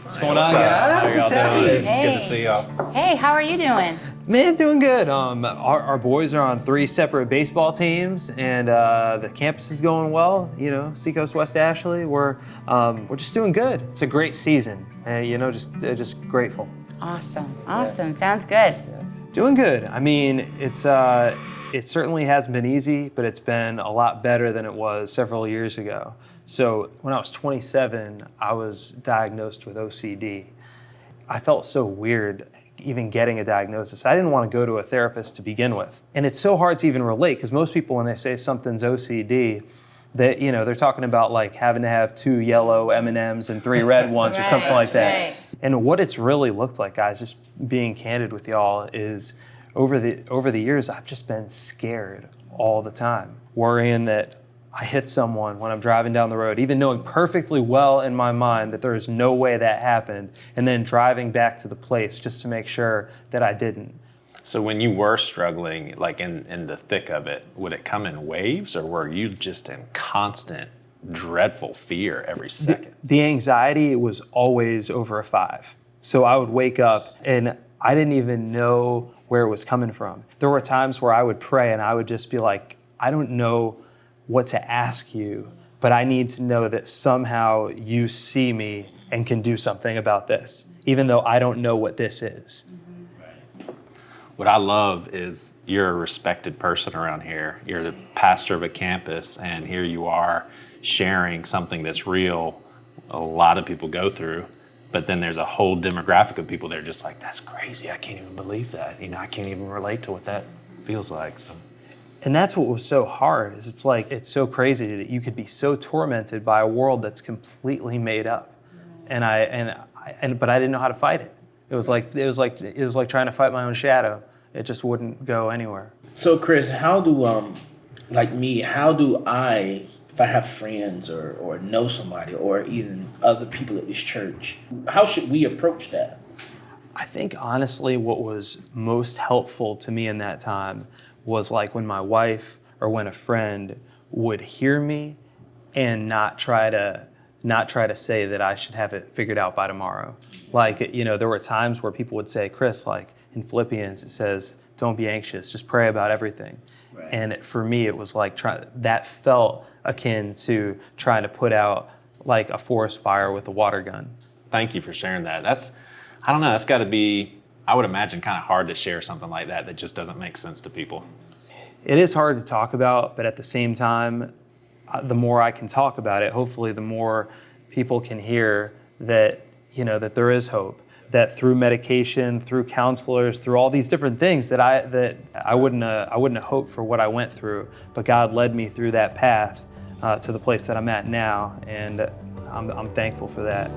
What's going on, guys? How y'all doing? Hey. It's good to see y'all. Hey, how are you doing? Man, doing good. Our boys are on 3 separate baseball teams, and the campus is going well. You know, Seacoast West Ashley. We're just doing good. It's a great season, and just grateful. Awesome. Sounds good. Doing good. I mean, it certainly hasn't been easy, but it's been a lot better than it was several years ago. So when I was 27, I was diagnosed with OCD. I felt so weird even getting a diagnosis. I didn't want to go to a therapist to begin with. And it's so hard to even relate because most people, when they say something's OCD, they're talking about like having to have 2 yellow M&Ms and 3 red ones or something like that. Right. And what it's really looked like, guys, just being candid with y'all, is over the years, I've just been scared all the time, worrying that I hit someone when I'm driving down the road, even knowing perfectly well in my mind that there is no way that happened, and then driving back to the place just to make sure that I didn't. So when you were struggling, like in the thick of it, would it come in waves, or were you just in constant, dreadful fear every second? The anxiety was always over a 5. So I would wake up and I didn't even know where it was coming from. There were times where I would pray and I would just be like, I don't know what to ask you, but I need to know that somehow you see me and can do something about this, even though I don't know what this is. What I love is you're a respected person around here. You're the pastor of a campus, and here you are sharing something that's real. A lot of people go through, but then there's a whole demographic of people that are just like, that's crazy. I can't even believe that. I can't even relate to what that feels like. So. And that's what was so hard, is it's so crazy that you could be so tormented by a world that's completely made up. But I didn't know how to fight it. It was like trying to fight my own shadow. It just wouldn't go anywhere. So Chris, how do I, if I have friends or know somebody or even other people at this church, how should we approach that? I think honestly what was most helpful to me in that time was like when my wife or when a friend would hear me and not try to say that I should have it figured out by tomorrow. Like, there were times where people would say, Chris, like in Philippians, it says, don't be anxious, just pray about everything. Right. And for me, it was like that felt akin to trying to put out like a forest fire with a water gun. Thank you for sharing that. That's got to be, I would imagine, kind of hard to share something like that just doesn't make sense to people. It is hard to talk about, but at the same time, the more I can talk about it, hopefully the more people can hear that, that there is hope, that through medication, through counselors, through all these different things that I wouldn't have hoped for what I went through, but God led me through that path to the place that I'm at now, and I'm thankful for that.